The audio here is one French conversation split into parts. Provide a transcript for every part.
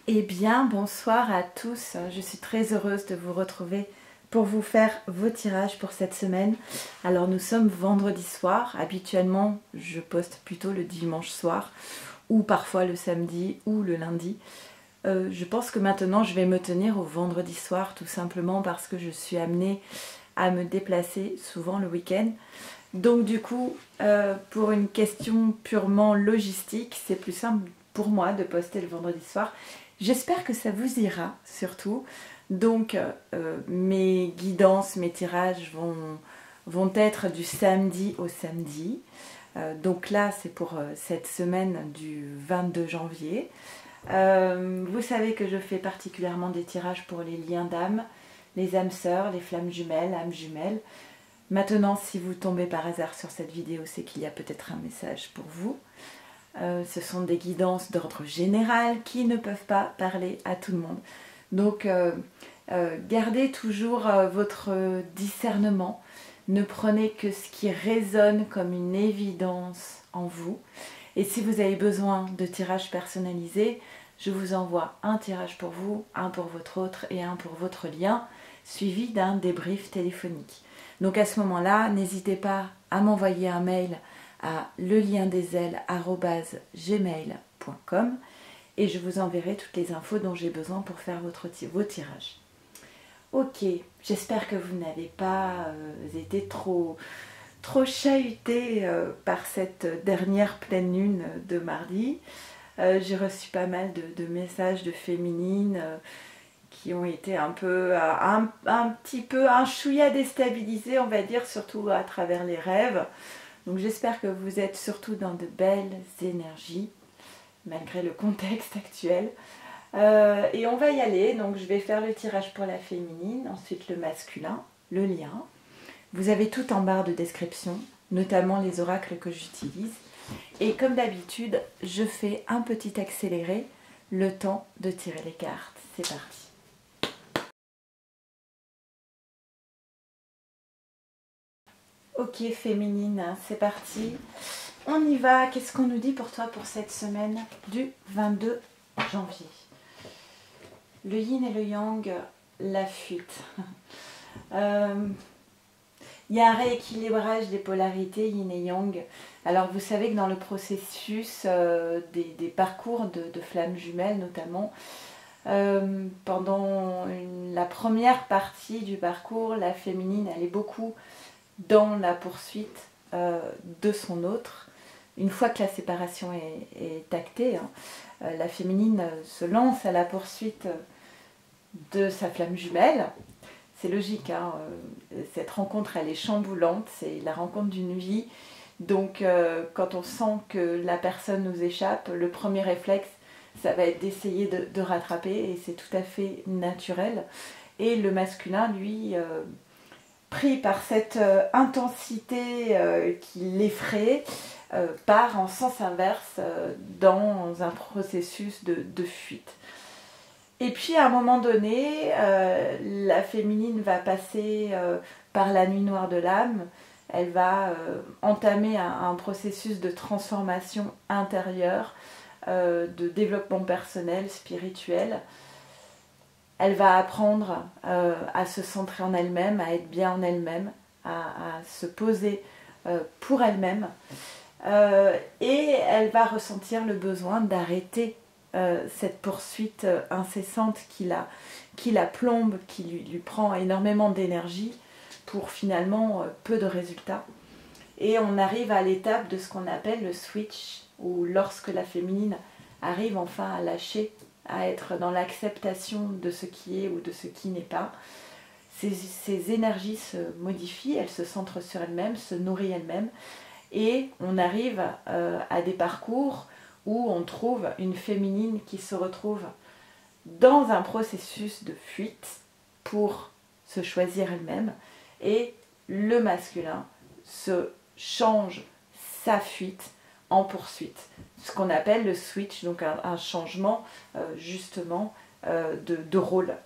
Eh bien, bonsoir à tous. Je suis très heureuse de vous retrouver pour vous faire vos tirages pour cette semaine. Alors, nous sommes vendredi soir. Habituellement, je poste plutôt le dimanche soir ou parfois le samedi ou le lundi. Je pense que maintenant, je vais me tenir au vendredi soir tout simplement parce que je suis amenée à me déplacer souvent le week-end. Donc du coup, pour une question purement logistique, c'est plus simple pour moi de poster le vendredi soir. J'espère que ça vous ira surtout. Donc mes guidances, mes tirages vont être du samedi au samedi. Donc là, c'est pour cette semaine du 22 janvier. Vous savez que je fais particulièrement des tirages pour les liens d'âme, les âmes sœurs, les flammes jumelles, âmes jumelles. Maintenant, si vous tombez par hasard sur cette vidéo, c'est qu'il y a peut-être un message pour vous. Ce sont des guidances d'ordre général qui ne peuvent pas parler à tout le monde. Donc, gardez toujours votre discernement. Ne prenez que ce qui résonne comme une évidence en vous. Et si vous avez besoin de tirages personnalisés, je vous envoie un tirage pour vous, un pour votre autre et un pour votre lien, suivi d'un débrief téléphonique. Donc à ce moment-là, n'hésitez pas à m'envoyer un mail à leliendesailes@gmail.com et je vous enverrai toutes les infos dont j'ai besoin pour faire vos tirages. Ok, j'espère que vous n'avez pas été trop chahuté par cette dernière pleine lune de mardi. J'ai reçu pas mal de messages de féminines qui ont été un petit peu un chouïa déstabilisés, on va dire, surtout à travers les rêves. Donc j'espère que vous êtes surtout dans de belles énergies, malgré le contexte actuel. Et on va y aller, donc je vais faire le tirage pour la féminine, ensuite le masculin, le lien. Vous avez tout en barre de description, notamment les oracles que j'utilise. Et comme d'habitude, je fais un petit accéléré, le temps de tirer les cartes. C'est parti. Ok féminine, c'est parti. On y va. Qu'est-ce qu'on nous dit pour toi pour cette semaine du 22 janvier? Le yin et le yang, la fuite. Il y a un rééquilibrage des polarités yin et yang. Alors vous savez que dans le processus des parcours de flammes jumelles notamment, pendant la première partie du parcours, la féminine elle est beaucoup dans la poursuite de son autre. Une fois que la séparation est actée, la féminine se lance à la poursuite de sa flamme jumelle. C'est logique, cette rencontre elle est chamboulante, c'est la rencontre d'une vie. Donc quand on sent que la personne nous échappe, le premier réflexe ça va être d'essayer de rattraper et c'est tout à fait naturel. Et le masculin lui, pris par cette intensité qui l'effraie, part en sens inverse dans un processus de fuite. Et puis à un moment donné, la féminine va passer par la nuit noire de l'âme, elle va entamer un processus de transformation intérieure, de développement personnel, spirituel. Elle va apprendre à se centrer en elle-même, à être bien en elle-même, à se poser pour elle-même. Et elle va ressentir le besoin d'arrêter cette poursuite incessante qui la plombe, qui lui prend énormément d'énergie pour finalement peu de résultats. Et on arrive à l'étape de ce qu'on appelle le switch, où lorsque la féminine arrive enfin à lâcher, à être dans l'acceptation de ce qui est ou de ce qui n'est pas, ses énergies se modifient, elle se centre sur elle-même, se nourrit elle-même, et on arrive à des parcours où on trouve une féminine qui se retrouve dans un processus de fuite pour se choisir elle-même, et le masculin se change sa fuite en poursuite. Ce qu'on appelle le switch, donc un changement justement de rôle.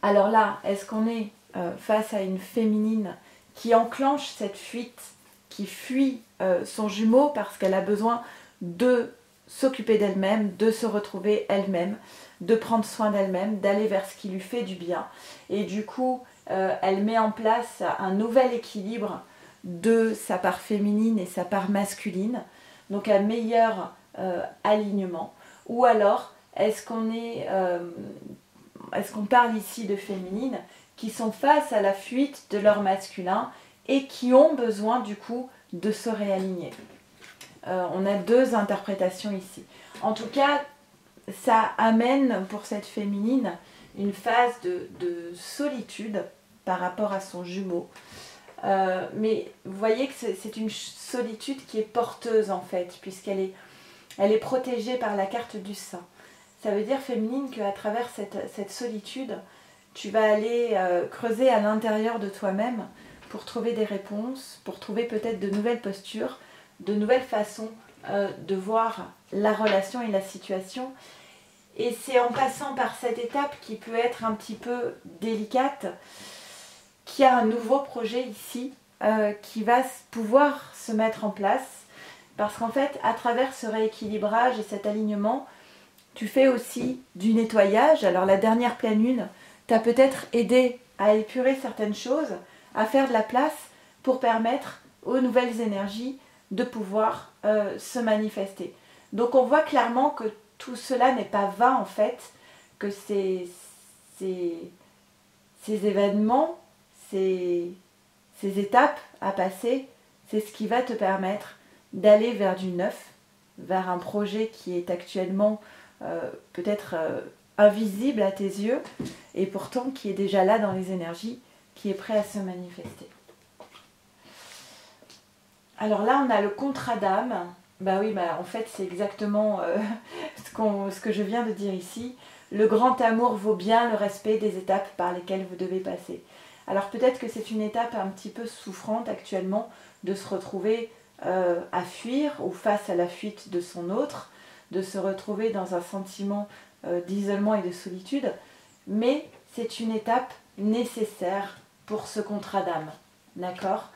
Alors là, est-ce qu'on est face à une féminine qui enclenche cette fuite, qui fuit son jumeau parce qu'elle a besoin de s'occuper d'elle-même, de se retrouver elle-même, de prendre soin d'elle-même, d'aller vers ce qui lui fait du bien. Et du coup, elle met en place un nouvel équilibre de sa part féminine et sa part masculine, donc un meilleur alignement. Ou alors, est-ce qu'on parle ici de féminines qui sont face à la fuite de leur masculin et qui ont besoin du coup de se réaligner? On a deux interprétations ici. En tout cas, ça amène pour cette féminine une phase de solitude par rapport à son jumeau. Mais vous voyez que c'est une solitude qui est porteuse en fait, puisqu'elle est protégée par la carte du saint. Ça veut dire, féminine, qu'à travers cette solitude, tu vas aller creuser à l'intérieur de toi-même pour trouver des réponses, pour trouver peut-être de nouvelles postures, de nouvelles façons de voir la relation et la situation. Et c'est en passant par cette étape qui peut être un petit peu délicate qu'il y a un nouveau projet ici qui va pouvoir se mettre en place. Parce qu'en fait, à travers ce rééquilibrage et cet alignement, tu fais aussi du nettoyage. Alors la dernière pleine lune t'a peut-être aidé à épurer certaines choses, à faire de la place pour permettre aux nouvelles énergies de pouvoir se manifester. Donc on voit clairement que tout cela n'est pas vain en fait, que ces événements, ces étapes à passer, c'est ce qui va te permettre d'aller vers du neuf, vers un projet qui est actuellement peut-être invisible à tes yeux et pourtant qui est déjà là dans les énergies, qui est prêt à se manifester. Alors là, on a le contrat d'âme. Bah oui, en fait, c'est exactement ce que je viens de dire ici. Le grand amour vaut bien le respect des étapes par lesquelles vous devez passer. Alors peut-être que c'est une étape un petit peu souffrante actuellement de se retrouver à fuir ou face à la fuite de son autre, de se retrouver dans un sentiment d'isolement et de solitude. Mais c'est une étape nécessaire pour ce contrat d'âme. D'accord ?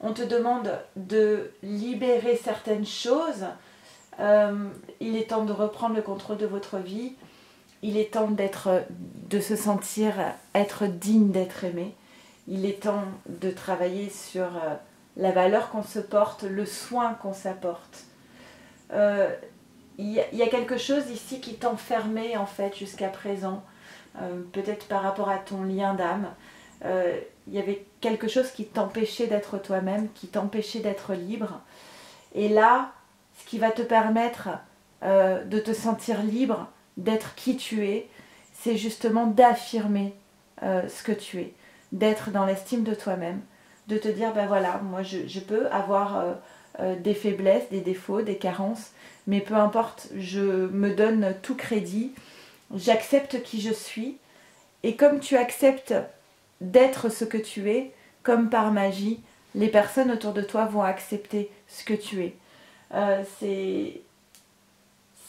On te demande de libérer certaines choses. Il est temps de reprendre le contrôle de votre vie. Il est temps de se sentir être digne d'être aimé. Il est temps de travailler sur la valeur qu'on se porte, le soin qu'on s'apporte. Il y a quelque chose ici qui t'enfermait en fait jusqu'à présent, peut-être par rapport à ton lien d'âme. Il y avait quelque chose qui t'empêchait d'être toi-même, qui t'empêchait d'être libre. Et là, ce qui va te permettre de te sentir libre, d'être qui tu es, c'est justement d'affirmer ce que tu es, d'être dans l'estime de toi-même, de te dire, ben voilà, moi je peux avoir des faiblesses, des défauts, des carences, mais peu importe, je me donne tout crédit, j'accepte qui je suis, et comme tu acceptes d'être ce que tu es, comme par magie, les personnes autour de toi vont accepter ce que tu es.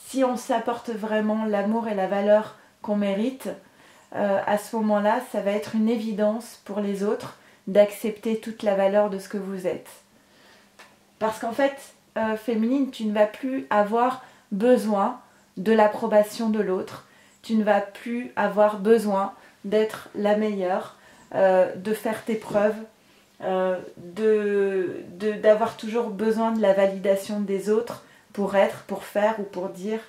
Si on s'apporte vraiment l'amour et la valeur qu'on mérite, à ce moment-là, ça va être une évidence pour les autres d'accepter toute la valeur de ce que vous êtes. Parce qu'en fait, féminine, tu ne vas plus avoir besoin de l'approbation de l'autre, tu ne vas plus avoir besoin d'être la meilleure, de faire tes preuves, d'avoir toujours besoin de la validation des autres pour être, pour faire ou pour dire.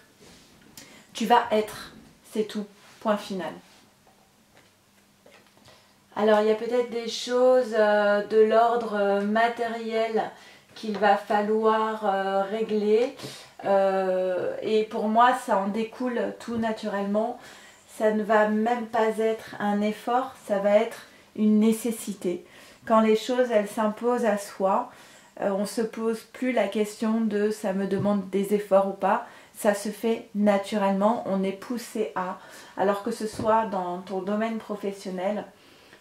Tu vas être, c'est tout, point final. Alors il y a peut-être des choses de l'ordre matériel qu'il va falloir régler et pour moi ça en découle tout naturellement. Ça ne va même pas être un effort, ça va être une nécessité. Quand les choses elles s'imposent à soi, on ne se pose plus la question de ça me demande des efforts ou pas. Ça se fait naturellement, on est poussé à. Alors que ce soit dans ton domaine professionnel,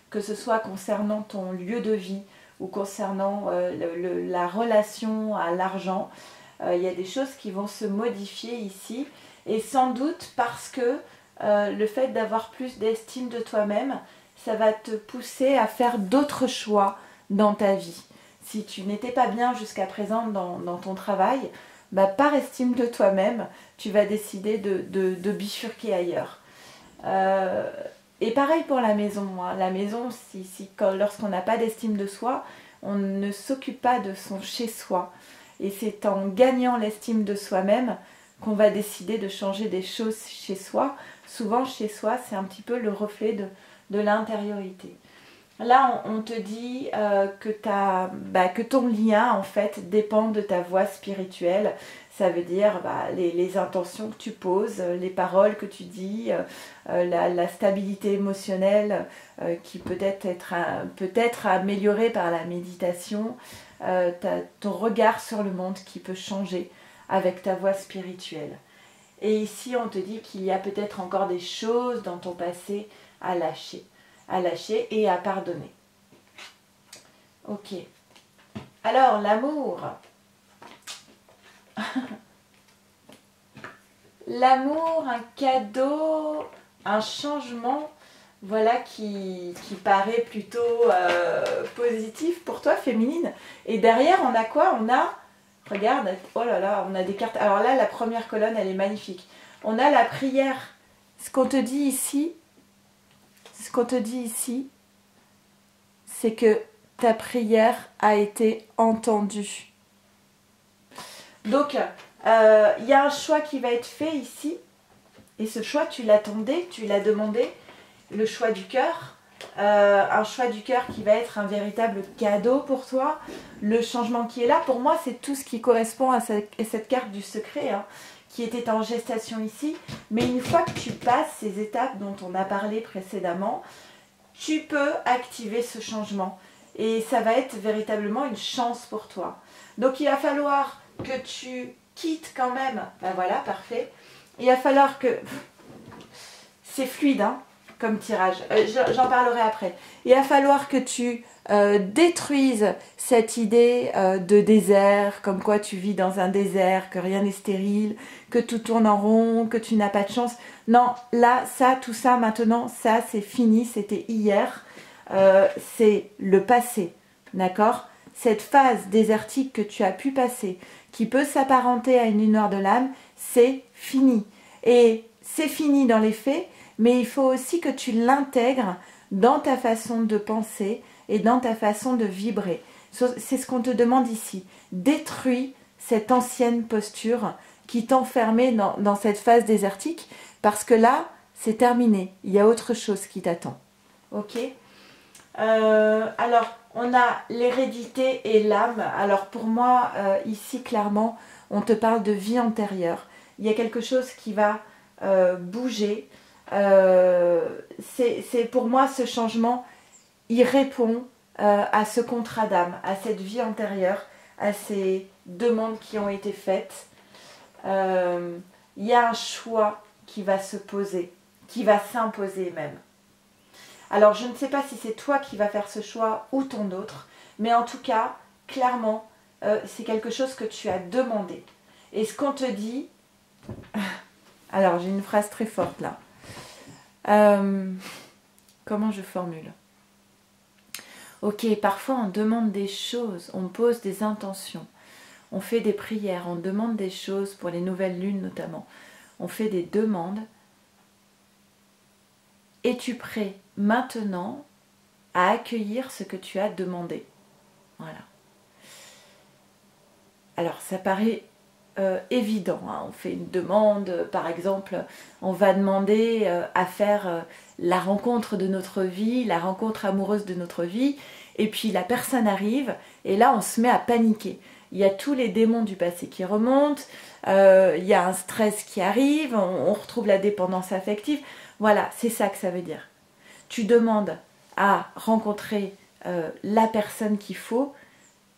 que ce soit concernant ton lieu de vie ou concernant la relation à l'argent, il y a des choses qui vont se modifier ici. Et sans doute parce que le fait d'avoir plus d'estime de toi-même, ça va te pousser à faire d'autres choix dans ta vie. Si tu n'étais pas bien jusqu'à présent dans ton travail, bah, par estime de toi-même, tu vas décider de bifurquer ailleurs. Et pareil pour la maison. Hein. La maison, lorsqu'on n'a pas d'estime de soi, on ne s'occupe pas de son chez-soi. Et c'est en gagnant l'estime de soi-même qu'on va décider de changer des choses chez soi. Souvent, chez soi, c'est un petit peu le reflet de l'intériorité. Là, on te dit que ton lien, en fait, dépend de ta voie spirituelle. Ça veut dire les intentions que tu poses, les paroles que tu dis, la stabilité émotionnelle qui peut-être améliorée par la méditation, ton regard sur le monde qui peut changer avec ta voie spirituelle. Et ici, on te dit qu'il y a peut-être encore des choses dans ton passé à lâcher et à pardonner. Ok. Alors, l'amour. L'amour, un cadeau, un changement, voilà, qui paraît plutôt positif pour toi, féminine. Et derrière, on a quoi? On a, regarde, oh là là, on a des cartes. Alors là, la première colonne, elle est magnifique. On a la prière. Ce qu'on te dit ici, c'est que ta prière a été entendue. Donc, il y a un choix qui va être fait ici. Et ce choix, tu l'attendais, tu l'as demandé. Le choix du cœur. Un choix du cœur qui va être un véritable cadeau pour toi. Le changement qui est là, pour moi, c'est tout ce qui correspond à cette carte du secret, hein, qui était en gestation ici. Mais une fois que tu passes ces étapes dont on a parlé précédemment, tu peux activer ce changement. Et ça va être véritablement une chance pour toi. Donc il va falloir que tu quittes quand même. Ben voilà, parfait. Il va falloir que... C'est fluide, hein, comme tirage. J'en parlerai après. Il va falloir que tu détruises cette idée de désert, comme quoi tu vis dans un désert, que rien n'est stérile, que tout tourne en rond, que tu n'as pas de chance. Non, là, ça, tout ça, maintenant, ça, c'est fini, c'était hier. C'est le passé, d'accord? Cette phase désertique que tu as pu passer, qui peut s'apparenter à une nuit noire de l'âme, c'est fini. Et c'est fini dans les faits, mais il faut aussi que tu l'intègres dans ta façon de penser et dans ta façon de vibrer. C'est ce qu'on te demande ici. Détruis cette ancienne posture qui t'enfermait dans cette phase désertique, parce que là, c'est terminé. Il y a autre chose qui t'attend. Ok? Alors, on a l'hérédité et l'âme. Alors, pour moi, ici, clairement, on te parle de vie antérieure. Il y a quelque chose qui va bouger. C'est pour moi, ce changement, il répond à ce contrat d'âme, à cette vie antérieure, à ces demandes qui ont été faites. Il y a un choix qui va se poser, qui va s'imposer même. Alors, je ne sais pas si c'est toi qui vas faire ce choix ou ton autre, mais en tout cas, clairement, c'est quelque chose que tu as demandé. Et ce qu'on te dit... Alors, j'ai une phrase très forte là. Comment je formule? Ok, parfois on demande des choses, on pose des intentions, on fait des prières, on demande des choses pour les nouvelles lunes notamment. On fait des demandes. Es-tu prêt maintenant à accueillir ce que tu as demandé? Voilà. Alors, ça paraît évident. Hein. On fait une demande, par exemple, on va demander à faire la rencontre de notre vie, la rencontre amoureuse de notre vie, et puis la personne arrive, et là, on se met à paniquer. Il y a tous les démons du passé qui remontent, il y a un stress qui arrive, on retrouve la dépendance affective. Voilà, c'est ça que ça veut dire. Tu demandes à rencontrer la personne qu'il faut.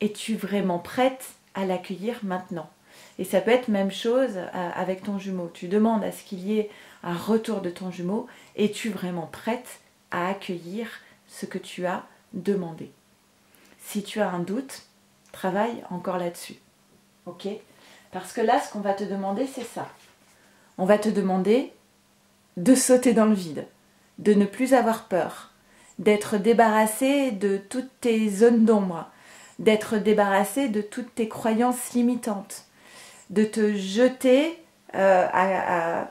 Es-tu vraiment prête à l'accueillir maintenant? Et ça peut être même chose avec ton jumeau. Tu demandes à ce qu'il y ait un retour de ton jumeau. Es-tu vraiment prête à accueillir ce que tu as demandé? Si tu as un doute, travaille encore là-dessus. Ok? Parce que là, ce qu'on va te demander, c'est ça. On va te demander de sauter dans le vide, de ne plus avoir peur, d'être débarrassé de toutes tes zones d'ombre, d'être débarrassé de toutes tes croyances limitantes, de te jeter à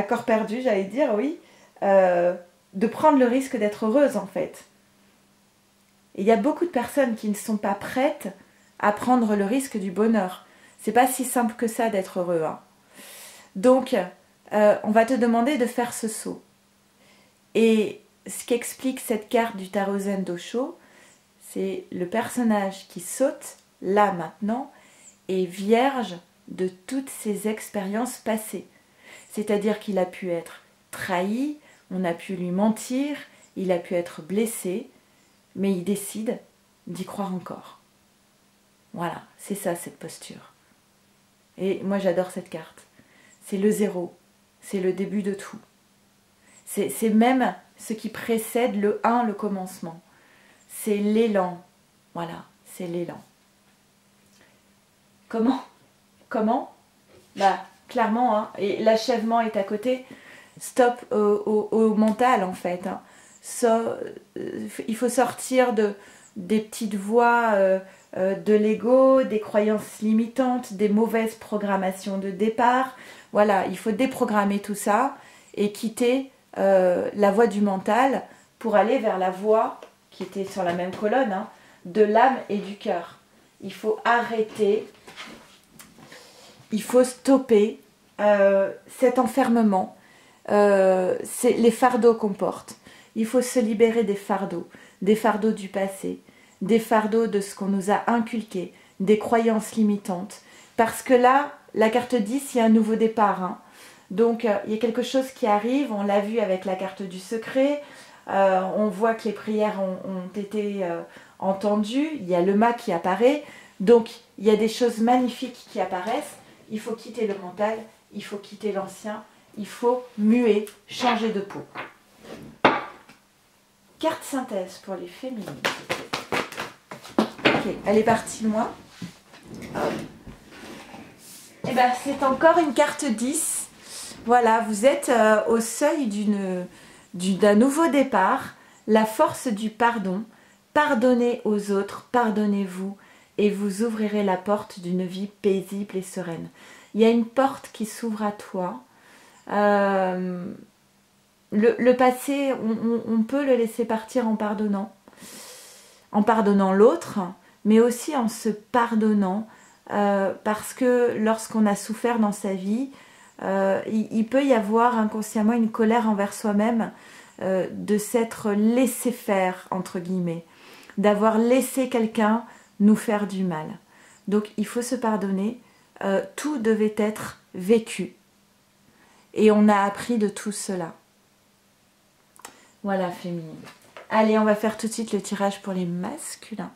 corps perdu, j'allais dire, oui, de prendre le risque d'être heureuse en fait. Et il y a beaucoup de personnes qui ne sont pas prêtes à prendre le risque du bonheur. C'est pas si simple que ça d'être heureux. Hein. Donc, on va te demander de faire ce saut. Et ce qu'explique cette carte du tarot Zen d'Osho, c'est le personnage qui saute, là maintenant, est vierge de toutes ses expériences passées. C'est-à-dire qu'il a pu être trahi, on a pu lui mentir, il a pu être blessé, mais il décide d'y croire encore. Voilà, c'est ça cette posture. Et moi j'adore cette carte. C'est le zéro, c'est le début de tout. C'est même ce qui précède le 1, le commencement. C'est l'élan. Voilà, c'est l'élan. Comment Bah, clairement, hein, et l'achèvement est à côté. Stop au mental, en fait. Hein. Il faut sortir des petites voix de l'ego, des croyances limitantes, des mauvaises programmations de départ. Voilà, il faut déprogrammer tout ça et quitter la voie du mental pour aller vers la voie qui était sur la même colonne, hein, de l'âme et du cœur. Il faut arrêter, il faut stopper cet enfermement, c'est les fardeaux qu'on porte. Il faut se libérer des fardeaux du passé, des fardeaux de ce qu'on nous a inculqué, des croyances limitantes. Parce que là, la carte 10, il y a un nouveau départ. Hein. Donc, il y a quelque chose qui arrive, on l'a vu avec la carte du secret, on voit que les prières ont été entendues, il y a le mât qui apparaît, donc il y a des choses magnifiques qui apparaissent, il faut quitter le mental, il faut quitter l'ancien, il faut muer, changer de peau. Carte synthèse pour les féminines. Ok, elle est partie moi. Et ben c'est encore une carte 10. Voilà, vous êtes au seuil d'un nouveau départ, la force du pardon. Pardonnez aux autres, pardonnez-vous, et vous ouvrirez la porte d'une vie paisible et sereine. Il y a une porte qui s'ouvre à toi. Le passé, on peut le laisser partir en pardonnant l'autre, mais aussi en se pardonnant, parce que lorsqu'on a souffert dans sa vie, il peut y avoir inconsciemment une colère envers soi-même, de s'être laissé faire, entre guillemets, d'avoir laissé quelqu'un nous faire du mal. Donc il faut se pardonner, tout devait être vécu. Et on a appris de tout cela. Voilà, féminine. Allez, on va faire tout de suite le tirage pour les masculins.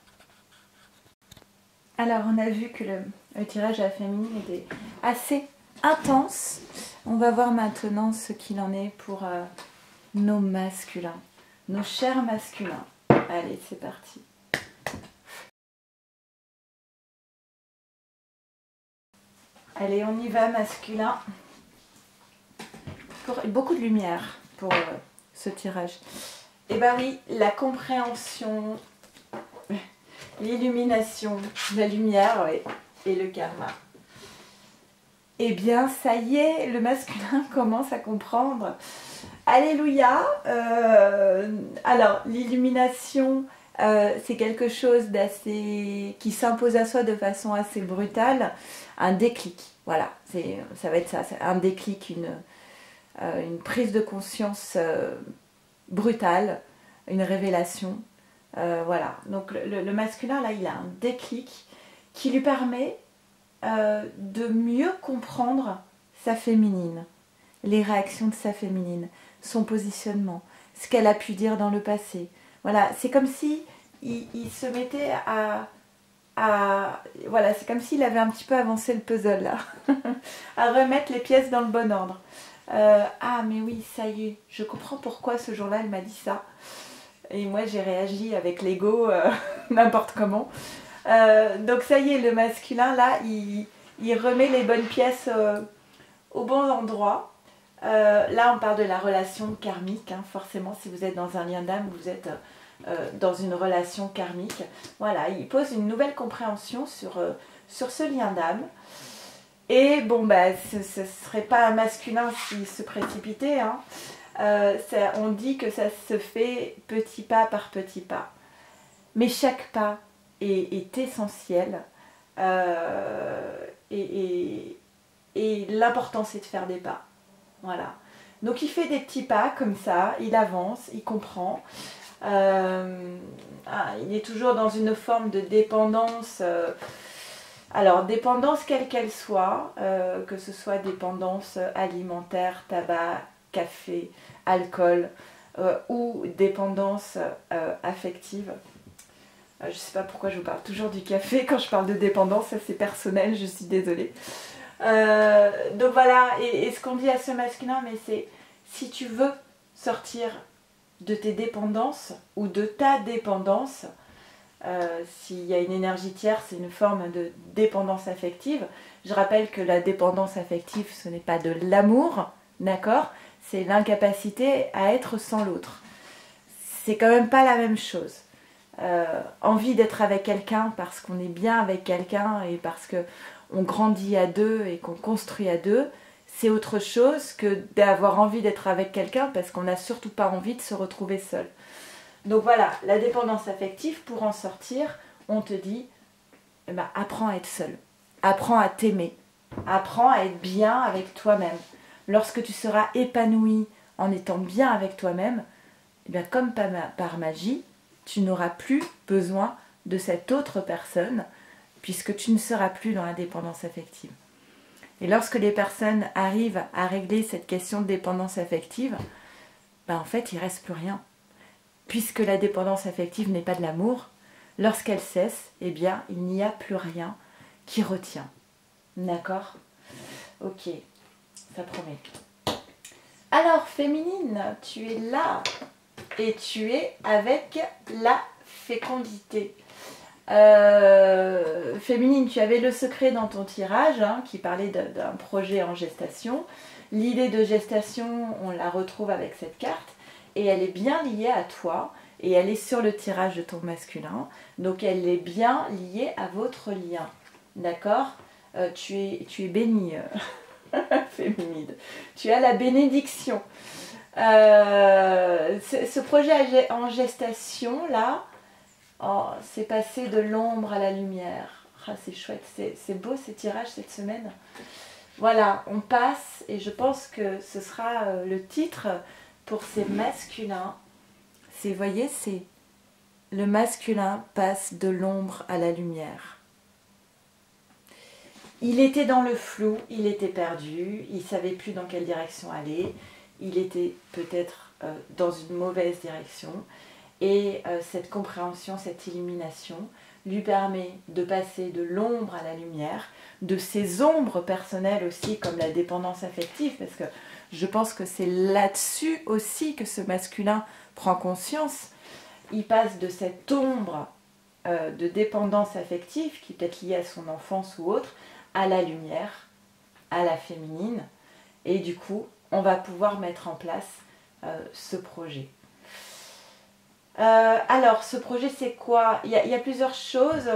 Alors, on a vu que le tirage à la féminine était assez intense. On va voir maintenant ce qu'il en est pour nos masculins, nos chers masculins. Allez, c'est parti. Allez, on y va, masculin. Beaucoup de lumière pour ce tirage. Eh bien oui, la compréhension, l'illumination, la lumière, ouais, et le karma. Eh bien, ça y est, le masculin commence à comprendre. Alléluia. Alors, l'illumination, c'est quelque chose d'assez qui s'impose à soi de façon assez brutale. Un déclic, voilà, ça va être ça, un déclic, une prise de conscience brutale, une révélation. Voilà, donc le masculin, là, il a un déclic qui lui permet de mieux comprendre sa féminine, les réactions de sa féminine, son positionnement, ce qu'elle a pu dire dans le passé. Voilà, c'est comme si il se mettait voilà, c'est comme s'il avait un petit peu avancé le puzzle là, à remettre les pièces dans le bon ordre. Ah mais oui, ça y est, je comprends pourquoi ce jour-là elle m'a dit ça. Et moi j'ai réagi avec l'ego n'importe comment. Donc ça y est, le masculin là, il remet les bonnes pièces au bon endroit. Là on parle de la relation karmique, hein. Forcément si vous êtes dans un lien d'âme, vous êtes dans une relation karmique. Voilà, il pose une nouvelle compréhension sur ce lien d'âme. Et bon, bah, ce ne serait pas un masculin s'il se précipitait. Hein. On dit que ça se fait petit pas par petit pas. Mais chaque pas est essentiel. Et l'important, c'est de faire des pas. Voilà. Donc, il fait des petits pas comme ça. Il avance, il comprend. Il est toujours dans une forme de dépendance. Alors, dépendance quelle qu'elle soit, que ce soit dépendance alimentaire, tabac, café, alcool, ou dépendance affective. Je ne sais pas pourquoi je vous parle toujours du café quand je parle de dépendance, ça c'est personnel, je suis désolée. Donc voilà, et ce qu'on dit à ce masculin, mais c'est si tu veux sortir de tes dépendances ou de ta dépendance, s'il y a une énergie tierce, c'est une forme de dépendance affective. Je rappelle que la dépendance affective, ce n'est pas de l'amour, d'accord? C'est l'incapacité à être sans l'autre. C'est quand même pas la même chose. Envie d'être avec quelqu'un parce qu'on est bien avec quelqu'un et parce qu'on grandit à deux et qu'on construit à deux, c'est autre chose que d'avoir envie d'être avec quelqu'un parce qu'on n'a surtout pas envie de se retrouver seul. Donc voilà, la dépendance affective, pour en sortir, on te dit, eh ben, apprends à être seul, apprends à t'aimer, apprends à être bien avec toi-même. Lorsque tu seras épanoui en étant bien avec toi-même, eh bien, comme par magie, tu n'auras plus besoin de cette autre personne puisque tu ne seras plus dans la dépendance affective. Et lorsque les personnes arrivent à régler cette question de dépendance affective, ben en fait, il ne reste plus rien. Puisque la dépendance affective n'est pas de l'amour, lorsqu'elle cesse, eh bien, il n'y a plus rien qui retient. D'accord? Ok, ça promet. Alors, féminine, tu es là et tu es avec la fécondité. Féminine, tu avais le secret dans ton tirage hein, qui parlait d'un projet en gestation. L'idée de gestation, on la retrouve avec cette carte et elle est bien liée à toi et elle est sur le tirage de ton masculin. Donc elle est bien liée à votre lien. D'accord? Tu es bénie, féminine. Tu as la bénédiction. Ce projet en gestation, là, oh, c'est passé de l'ombre à la lumière. Ah, c'est chouette, c'est beau ces tirages cette semaine. Voilà, on passe et je pense que ce sera le titre pour ces masculins. Vous voyez, c'est le masculin passe de l'ombre à la lumière. Il était dans le flou, il était perdu, il ne savait plus dans quelle direction aller, il était peut-être dans une mauvaise direction. Et cette compréhension, cette illumination lui permet de passer de l'ombre à la lumière, de ses ombres personnelles aussi, comme la dépendance affective, parce que je pense que c'est là-dessus aussi que ce masculin prend conscience. Il passe de cette ombre de dépendance affective, qui peut être liée à son enfance ou autre, à la lumière, à la féminine. Et du coup, on va pouvoir mettre en place ce projet. Alors, ce projet, c'est quoi? Il y a plusieurs choses.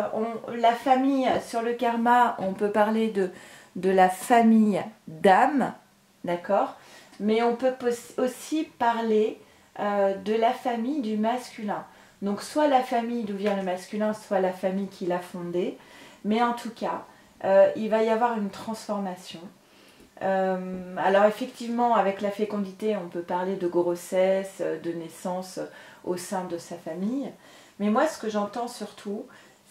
La famille, sur le karma, on peut parler de la famille d'âme, d'accord? Mais on peut aussi parler de la famille du masculin. Donc, soit la famille d'où vient le masculin, soit la famille qui l'a fondée. Mais en tout cas, il va y avoir une transformation. Alors effectivement, avec la fécondité, on peut parler de grossesse, de naissance au sein de sa famille. Mais moi, ce que j'entends surtout,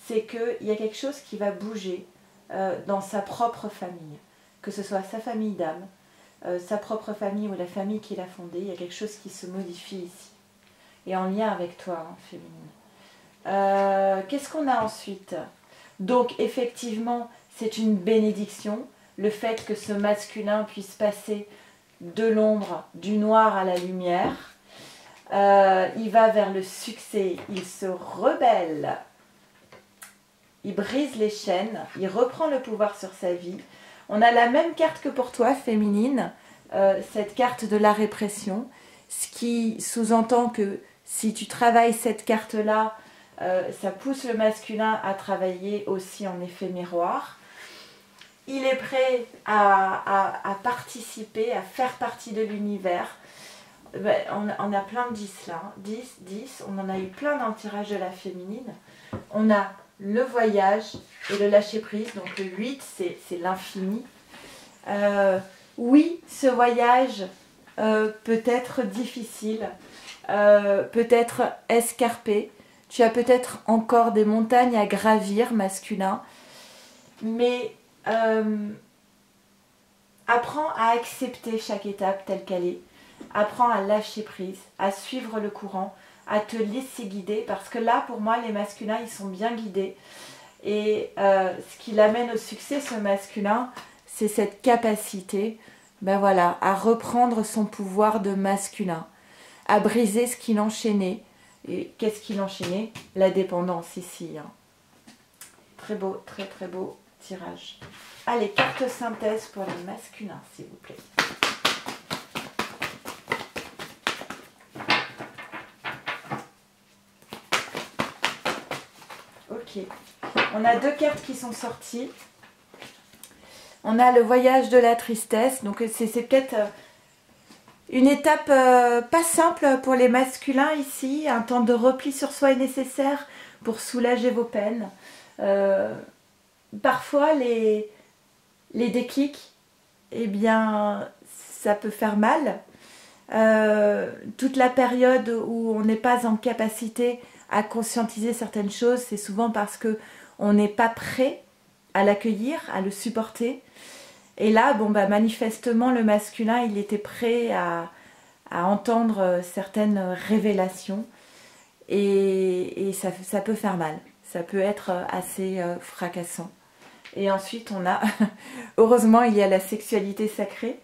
c'est qu'il y a quelque chose qui va bouger dans sa propre famille. Que ce soit sa famille d'âme, sa propre famille ou la famille qu'il a fondée, il y a quelque chose qui se modifie ici. Et en lien avec toi, hein, féminine. Qu'est-ce qu'on a ensuite? Donc effectivement, c'est une bénédiction. Le fait que ce masculin puisse passer de l'ombre, du noir à la lumière. Il va vers le succès, il se rebelle, il brise les chaînes, il reprend le pouvoir sur sa vie. On a la même carte que pour toi, féminine, cette carte de la répression, ce qui sous-entend que si tu travailles cette carte-là, ça pousse le masculin à travailler aussi en effet miroir. il est prêt à participer, à faire partie de l'univers. Ben, on a plein de 10 là, hein. 10, on en a eu plein dans le tirage de la féminine. On a le voyage et le lâcher prise, donc le 8 c'est l'infini. Oui, ce voyage peut être difficile, peut être escarpé. Tu as peut-être encore des montagnes à gravir, masculin, mais apprends à accepter chaque étape telle qu'elle est. Apprends à lâcher prise, à suivre le courant, à te laisser guider, parce que là, pour moi, les masculins, ils sont bien guidés. Et ce qui l'amène au succès, ce masculin, c'est cette capacité, ben voilà, à reprendre son pouvoir de masculin, à briser ce qui l'enchaînait. Et qu'est-ce qui l'enchaînait? La dépendance ici. Hein. Très beau, très très beau tirage. Allez, carte synthèse pour les masculins, s'il vous plaît. Ok. On a 2 cartes qui sont sorties. On a le voyage de la tristesse. Donc c'est peut-être une étape pas simple pour les masculins ici. Un temps de repli sur soi est nécessaire pour soulager vos peines. Parfois les déclics, eh bien, ça peut faire mal. Toute la période où on n'est pas en capacité à conscientiser certaines choses, c'est souvent parce que on n'est pas prêt à l'accueillir, à le supporter. Et là, bon, bah, manifestement, le masculin, il était prêt à entendre certaines révélations. Et ça peut faire mal. Ça peut être assez fracassant. Et ensuite, on a, heureusement, il y a la sexualité sacrée.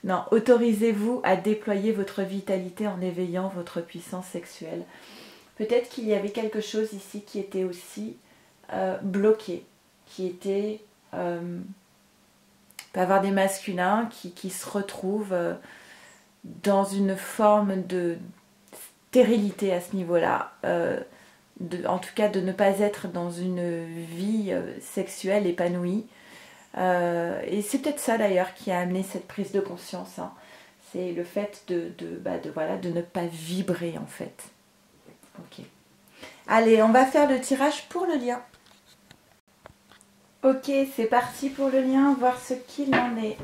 Non, autorisez-vous à déployer votre vitalité en éveillant votre puissance sexuelle. Peut-être qu'il y avait quelque chose ici qui était aussi bloqué, qui était... peut avoir des masculins qui se retrouvent dans une forme de stérilité à ce niveau-là. En tout cas, de ne pas être dans une vie sexuelle épanouie. Et c'est peut-être ça d'ailleurs qui a amené cette prise de conscience. Hein. C'est le fait de ne pas vibrer en fait. Ok. Allez, on va faire le tirage pour le lien. Ok, c'est parti pour le lien, voir ce qu'il en est.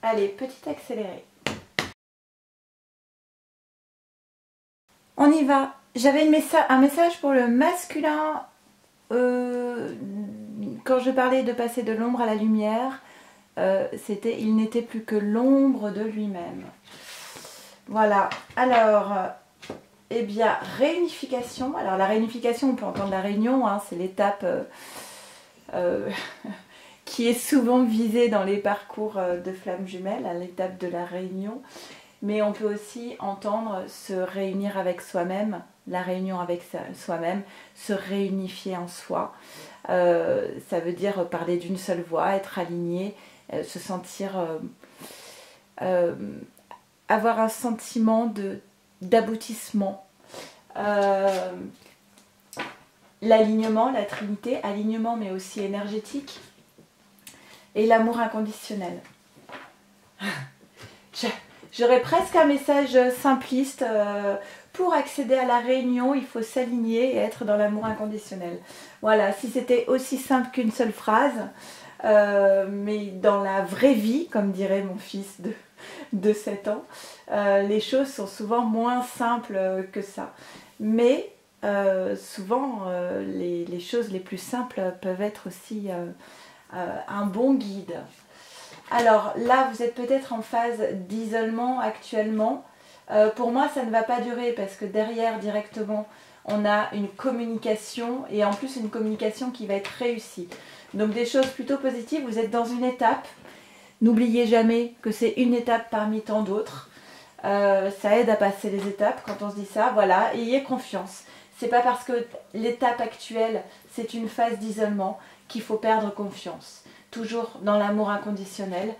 Allez, petit accéléré. On y va. J'avais un message pour le masculin quand je parlais de passer de l'ombre à la lumière. C'était il n'était plus que l'ombre de lui-même. Voilà. Alors, eh bien, réunification. Alors, la réunification, on peut entendre la réunion, hein, c'est l'étape qui est souvent visée dans les parcours de flammes jumelles, à l'étape de la réunion. Mais on peut aussi entendre se réunir avec soi-même, la réunion avec soi-même, se réunifier en soi. Ça veut dire parler d'une seule voix, être aligné, se sentir... avoir un sentiment d'aboutissement. L'alignement, la trinité, alignement mais aussi énergétique. Et l'amour inconditionnel. J'aurais presque un message simpliste. Pour accéder à la réunion, il faut s'aligner et être dans l'amour inconditionnel. Voilà, si c'était aussi simple qu'une seule phrase, mais dans la vraie vie, comme dirait mon fils de 7 ans, les choses sont souvent moins simples que ça. Mais souvent, les choses les plus simples peuvent être aussi un bon guide. Alors là, vous êtes peut-être en phase d'isolement actuellement. Pour moi, ça ne va pas durer parce que derrière, directement, on a une communication et en plus une communication qui va être réussie. Donc des choses plutôt positives. Vous êtes dans une étape. N'oubliez jamais que c'est une étape parmi tant d'autres. Ça aide à passer les étapes quand on se dit ça. Voilà, ayez confiance. C'est pas parce que l'étape actuelle, c'est une phase d'isolement qu'il faut perdre confiance. Toujours dans l'amour inconditionnel.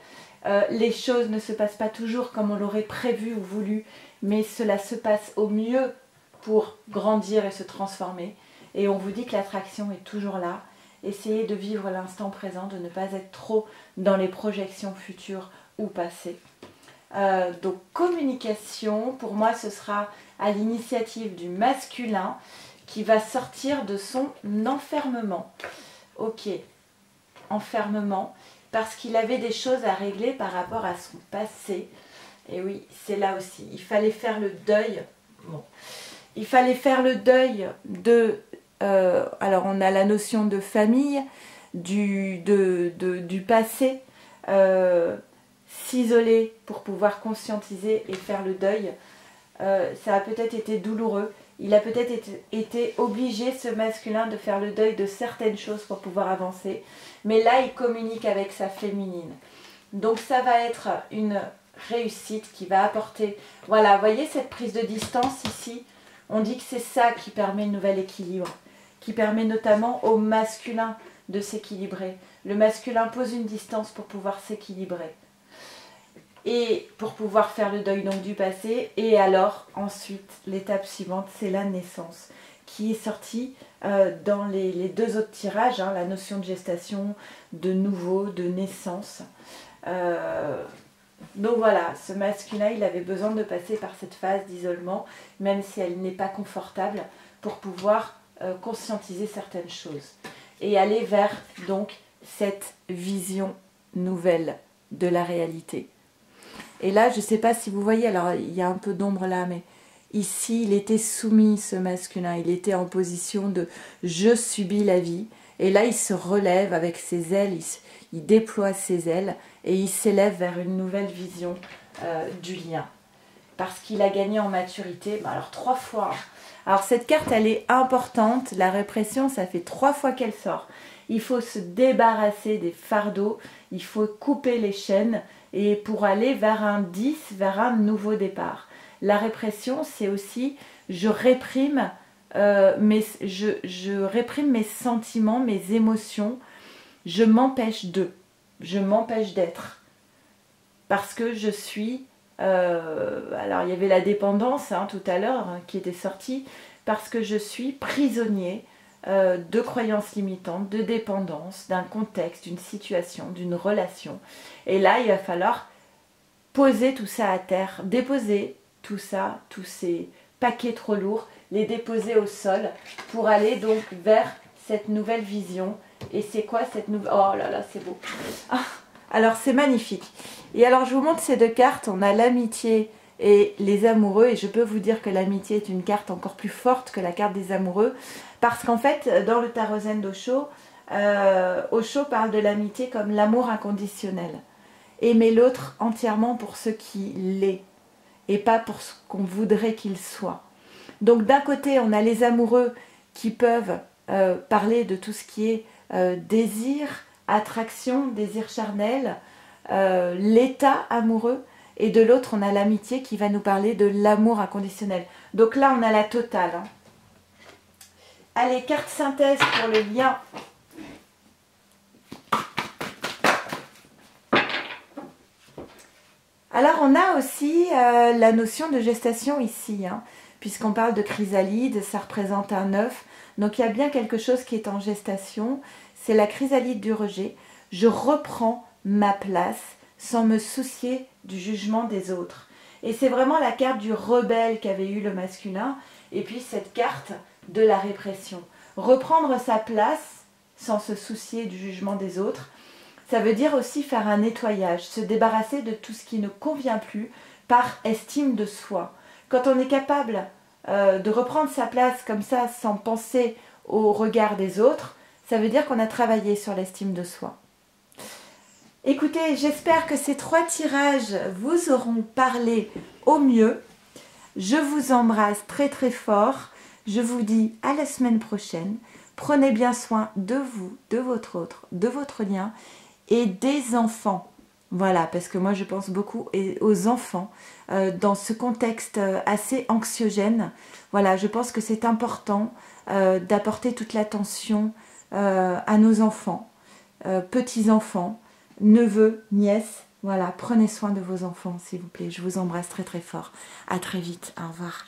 Les choses ne se passent pas toujours comme on l'aurait prévu ou voulu, mais cela se passe au mieux pour grandir et se transformer. Et on vous dit que l'attraction est toujours là Essayez de vivre l'instant présent, de ne pas être trop dans les projections futures ou passées. Donc communication, pour moi ce sera à l'initiative du masculin qui va sortir de son enfermement. Ok, enfermement, parce qu'il avait des choses à régler par rapport à son passé. Et oui, c'est là aussi, il fallait faire le deuil. Bon. Il fallait faire le deuil de... alors on a la notion de famille, du passé, s'isoler pour pouvoir conscientiser et faire le deuil. Ça a peut-être été douloureux. Il a peut-être été obligé, ce masculin, de faire le deuil de certaines choses pour pouvoir avancer. Mais là, il communique avec sa féminine. Donc ça va être une réussite qui va apporter... Voilà, voyez cette prise de distance ici? On dit que c'est ça qui permet le nouvel équilibre, qui permet notamment au masculin de s'équilibrer. Le masculin pose une distance pour pouvoir s'équilibrer. Et pour pouvoir faire le deuil donc du passé. Et alors, ensuite, l'étape suivante, c'est la naissance, qui est sortie dans les deux autres tirages, hein, la notion de gestation, de nouveau, de naissance. Donc voilà, ce masculin, il avait besoin de passer par cette phase d'isolement, même si elle n'est pas confortable, pour pouvoir conscientiser certaines choses. Et aller vers, donc, cette vision nouvelle de la réalité. Et là, je ne sais pas si vous voyez, alors il y a un peu d'ombre là, mais ici, il était soumis, ce masculin. Il était en position de « je subis la vie ». Et là, il se relève avec ses ailes, il déploie ses ailes et il s'élève vers une nouvelle vision du lien. Parce qu'il a gagné en maturité, alors 3 fois. Alors cette carte, elle est importante. La répression, ça fait 3 fois qu'elle sort. Il faut se débarrasser des fardeaux, il faut couper les chaînes et pour aller vers un 10, vers un nouveau départ. La répression, c'est aussi je réprime mes sentiments, mes émotions, je m'empêche d'être. Parce que je suis... alors il y avait la dépendance hein, tout à l'heure hein, qui était sortie, parce que je suis prisonnier de croyances limitantes, de dépendance, d'un contexte, d'une situation, d'une relation. Et là, il va falloir poser tout ça à terre, déposer tout ça, tous ces paquets trop lourds, les déposer au sol pour aller donc vers cette nouvelle vision. Et c'est quoi cette nouvelle... Oh là là, c'est beau. Ah, alors, c'est magnifique. Et alors, je vous montre ces 2 cartes. On a l'amitié et les amoureux. Et je peux vous dire que l'amitié est une carte encore plus forte que la carte des amoureux. Parce qu'en fait, dans le tarot zen d'Osho, Osho parle de l'amitié comme l'amour inconditionnel. Aimer l'autre entièrement pour ce qu'il est et pas pour ce qu'on voudrait qu'il soit. Donc d'un côté, on a les amoureux qui peuvent parler de tout ce qui est désir, attraction, désir charnel, l'état amoureux. Et de l'autre, on a l'amitié qui va nous parler de l'amour inconditionnel. Donc là, on a la totale. Hein. Allez, carte synthèse pour le lien. Alors, on a aussi la notion de gestation ici, hein, puisqu'on parle de chrysalide, ça représente un œuf. Donc, il y a bien quelque chose qui est en gestation. C'est la chrysalide du rejet. Je reprends ma place sans me soucier du jugement des autres. Et c'est vraiment la carte du rebelle qu'avait eu le masculin. Et puis, cette carte de la répression. Reprendre sa place sans se soucier du jugement des autres. Ça veut dire aussi faire un nettoyage, se débarrasser de tout ce qui ne convient plus par estime de soi. Quand on est capable de reprendre sa place comme ça sans penser au regard des autres, ça veut dire qu'on a travaillé sur l'estime de soi. Écoutez, j'espère que ces 3 tirages vous auront parlé au mieux. Je vous embrasse très très fort. Je vous dis à la semaine prochaine. Prenez bien soin de vous, de votre autre, de votre lien et des enfants. Voilà, parce que moi je pense beaucoup aux enfants dans ce contexte assez anxiogène. Voilà, je pense que c'est important d'apporter toute l'attention à nos enfants, petits-enfants, neveux, nièces. Voilà, prenez soin de vos enfants s'il vous plaît. Je vous embrasse très très fort. À très vite, au revoir.